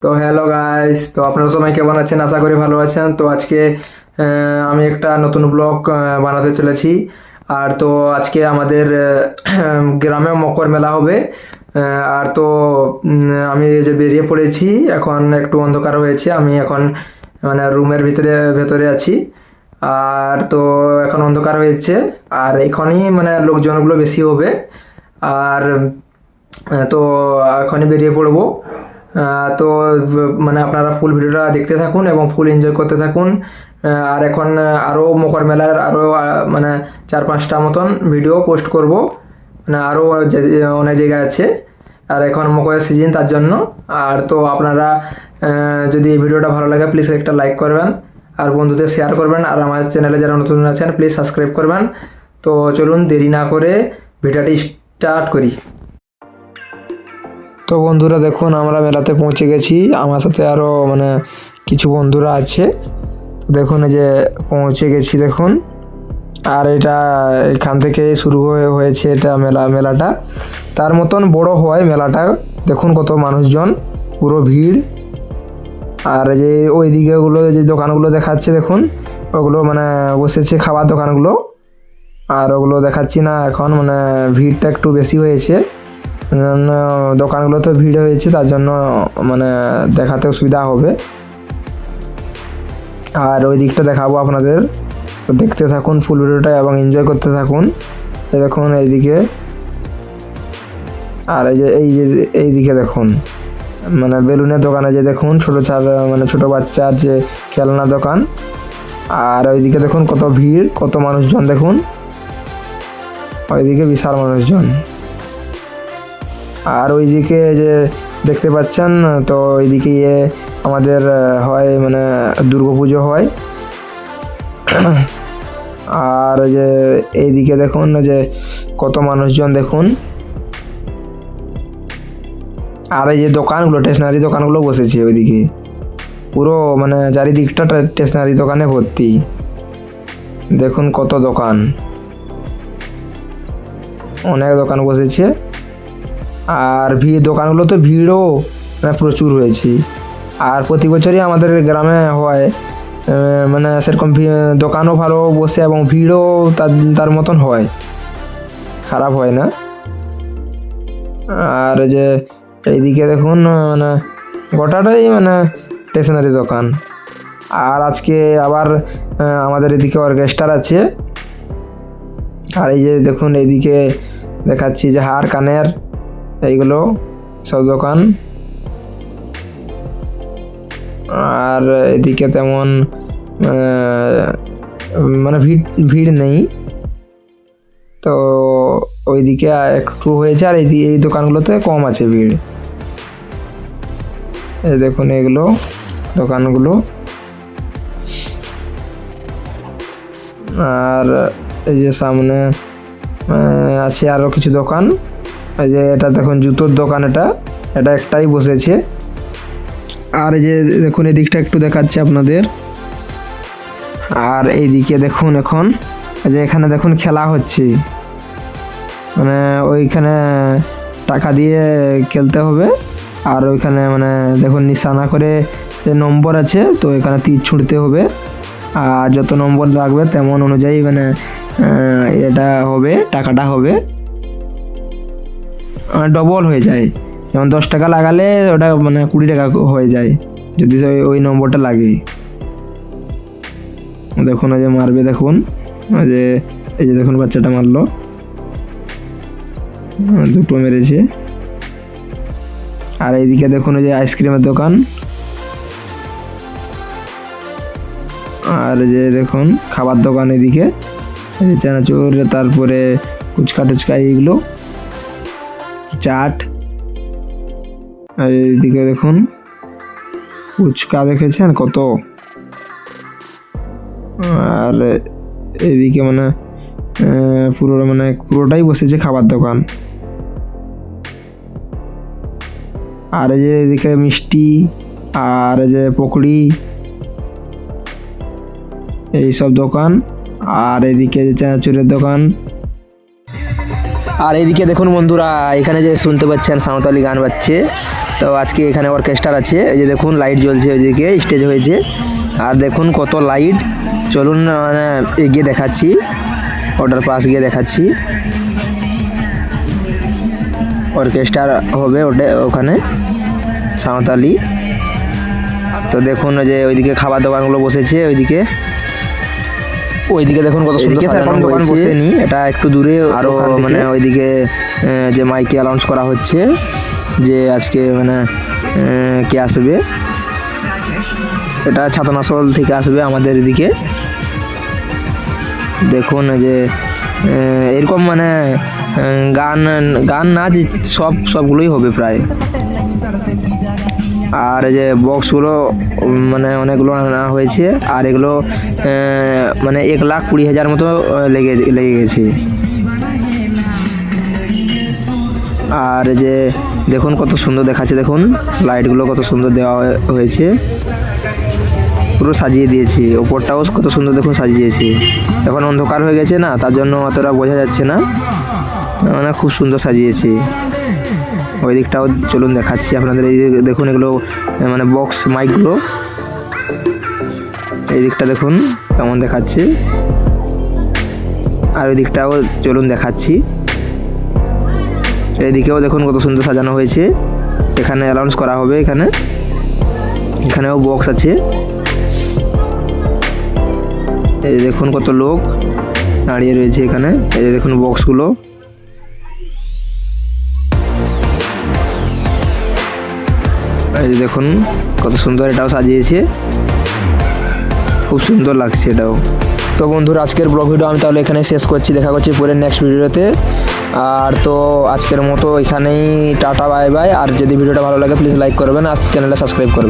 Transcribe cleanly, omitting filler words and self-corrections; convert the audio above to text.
তো hello guys, তো আপনারা সবাই কেমন আছেন? আশা করি ভালো আছেন। তো আজকে আমি একটা নতুন ব্লগ বানাতে চলেছি। আর তো আজকে আমাদের গ্রামে মকর মেলা হবে। আর তো আমি এই যে বেরিয়ে পড়েছি, এখন একটু অন্ধকার হয়েছে, আমি এখন মানে রুমের ভিতরে ভেতরে আছি। আর তো এখন অন্ধকার হয়েছে, আর এখনই মানে লোকজনগুলো বেশি হবে। আর তো এখনই বেরিয়ে পড়বো। তো মানে আপনারা ফুল ভিডিওটা দেখতে থাকুন এবং ফুল এনজয় করতে থাকুন। আর এখন আরও মকর মেলার আরও মানে 4-5টা মতন ভিডিও পোস্ট করব, মানে আরও অনেক জায়গায় আছে। আর এখন মকরের সিজন, তার জন্য। আর তো আপনারা যদি এই ভিডিওটা ভালো লাগে প্লিজ একটা লাইক করবেন, আর বন্ধুদের শেয়ার করবেন, আর আমার চ্যানেলে যারা নতুন আছেন প্লিজ সাবস্ক্রাইব করবেন। তো চলুন দেরি না করে ভিডিওটি স্টার্ট করি। তো বন্ধুরা দেখুন, আমরা মেলাতে পৌঁছে গেছি, আমার সাথে আরও মানে কিছু বন্ধুরা আছে। তো দেখুন এই যে পৌঁছে গেছি দেখুন। আর এটা এখান থেকে শুরু হয়েছে এটা মেলাটা তার মতন বড় হয় মেলাটা। দেখুন কত মানুষজন, পুরো ভিড়। আর যে ওই দিকেগুলো যে দোকানগুলো দেখাচ্ছে দেখুন, ওগুলো মানে বসেছে খাবার দোকানগুলো। আর ওগুলো দেখাচ্ছি না এখন, মানে ভিড়টা একটু বেশি হয়েছে, দোকানগুলো তো ভিড় হয়েছে, তার জন্য মানে দেখাতে অসুবিধা হবে। আর ওই দিকটা দেখাবো আপনাদের, তো দেখতে থাকুন ফুল ভিডিওটা এবং এনজয় করতে থাকুন। এই দেখুন এইদিকে, আর এই দিকে দেখুন মানে বেলুনের দোকানে যে দেখুন মানে ছোটো বাচ্চার যে খেলনা দোকান। আর ওইদিকে দেখুন কত ভিড়, কত মানুষজন দেখুন, ওইদিকে বিশাল মানুষজন। আর ওইদিকে যে দেখতে পাচ্ছেন, তো ওইদিকে আমাদের হয় মানে দুর্গাপুজো হয়। আর যে এইদিকে দেখুন যে কত মানুষজন দেখুন। আর এই যে দোকানগুলো, স্টেশনারি দোকানগুলো বসেছে ওইদিকে, পুরো মানে চারিদিকটা স্টেশনারি দোকানে ভর্তি। দেখুন কত দোকান, অনেক দোকান বসেছে। আর দোকানগুলো তো ভিড়ও মানে প্রচুর হয়েছে। আর প্রতি বছরই আমাদের গ্রামে হয়, মানে সেরকম দোকানও ভালো বসে এবং ভিড়ও তার মতন হয়, খারাপ হয় না। আর যে এইদিকে দেখুন মানে গোটাটাই মানে স্টেশনারি দোকান। আর আজকে আবার আমাদের এদিকে অর্কেস্ট্রা আছে। আর এই যে দেখুন এইদিকে দেখাচ্ছি যে হার কানের এইগুলো সব দোকান। আর এদিকে তেমন মানে ভিড় নেই, তো ওইদিকে একটু হয়েছে। আর এই দোকানগুলোতে কম আছে ভিড়। এই দেখুন এগুলো দোকানগুলো। আর এই যে সামনে আছে আরও কিছু দোকান। এই যে এটা দেখুন জুতোর দোকান, এটা একটাই বসেছে। আর এই যে দেখুন এই দিকটা একটু দেখাচ্ছি আপনাদের। আর এইদিকে দেখুন এখন যে এখানে দেখুন খেলা হচ্ছে, মানে ওইখানে টাকা দিয়ে খেলতে হবে। আর ওইখানে মানে দেখুন নিশানা করে যে নম্বর আছে, তো এখানে তীর ছুঁড়তে হবে। আর যত নম্বর লাগবে তেমন অনুযায়ী মানে এটা হবে, টাকাটা হবে ডবল হয়ে যায়। যেমন 10 টাকা লাগালে ওটা মানে 20 টাকা হয়ে যায় যদি ওই নম্বরটা লাগে। দেখুন ওই যে মারবে, দেখুন এই যে দেখুন বাচ্চাটা মারলো, দুটো মেরেছে। আর এইদিকে দেখুন ওই যে আইসক্রিমের দোকান। আর যে দেখুন খাবার দোকান, এদিকে চানাচুর, তারপরে ফুচকা টুচকা, এইগুলো চাট। আর এইদিকে দেখুন ফুচকা দেখেছেন কত। আর এইদিকে মানে পুরোটাই বসেছে খাবার দোকান। আর এই যে এদিকে মিষ্টি, আর এই যে পকোড়ি, এইসব দোকান। আর এদিকে যে চানাচুরের দোকান। আর এইদিকে দেখুন বন্ধুরা, এখানে যে শুনতে পাচ্ছেন সাঁওতালি গান বাজছে, তো আজকে এখানে অর্কেস্ট্রার আছে, এই যে দেখুন লাইট জ্বলছে, ওইদিকে স্টেজ হয়েছে, আর দেখুন কত লাইট। চলুন মানে এগিয়ে দেখাচ্ছি, ওটার পাশ গিয়ে দেখাচ্ছি। অর্কেস্ট্রার হবে ওখানে সাঁওতালি। তো দেখুন যে ওইদিকে খাবার দোকানগুলো বসেছে, ওইদিকে দেখুন কত সুন্দর সাজানো হয়েছে। এটা একটু দূরে আরও মানে ওইদিকে যে মাইকে অ্যানাউন্স করা হচ্ছে যে আজকে মানে কে আসবে। এটা ছাতনাসল থেকে আসবে আমাদের এদিকে। দেখুন যে এরকম মানে গান নাচ সবগুলোই হবে প্রায়। আর এই যে বক্সগুলো মানে অনেকগুলো আনা হয়েছে, আর এগুলো মানে 1,20,000 মতো লেগে গেছে। আর যে দেখুন কত সুন্দর দেখাচ্ছে, দেখুন লাইটগুলো কত সুন্দর দেওয়া হয়েছে, পুরো সাজিয়ে দিয়েছে। ওপরটাও কত সুন্দর দেখুন সাজিয়েছে। এখন অন্ধকার হয়ে গেছে না, তার জন্য অতটা বোঝা যাচ্ছে না, মানে খুব সুন্দর সাজিয়েছে। ওই দিকটাও চলুন দেখাচ্ছি আপনাদের। এই দেখুন এগুলো মানে বক্স মাইকগুলো, এই দিকটা দেখুন কেমন দেখাচ্ছে। আর ওই দিকটাও চলুন দেখাচ্ছি। এইদিকেও দেখুন কত সুন্দর সাজানো হয়েছে। এখানে অ্যানাউন্স করা হবে, এখানেও বক্স আছে। এই দেখুন কত লোক দাঁড়িয়ে রয়েছে এখানে, এই দেখুন বক্সগুলো। এই দেখুন কত সুন্দর এটাও সাজিয়েছে, খুব সুন্দর লাগছে এটাও। তো বন্ধুরা আজকের ব্লগ ভিডিও আমি তাহলে এখানে শেষ করছি, দেখা করছি পরে নেক্সট ভিডিওতে। আর তো আজকের মতো এখানেই টাটা বাই বাই। আর যদি ভিডিওটা ভালো লাগে প্লিজ লাইক করবেন আর চ্যানেলটা সাবস্ক্রাইব করবেন।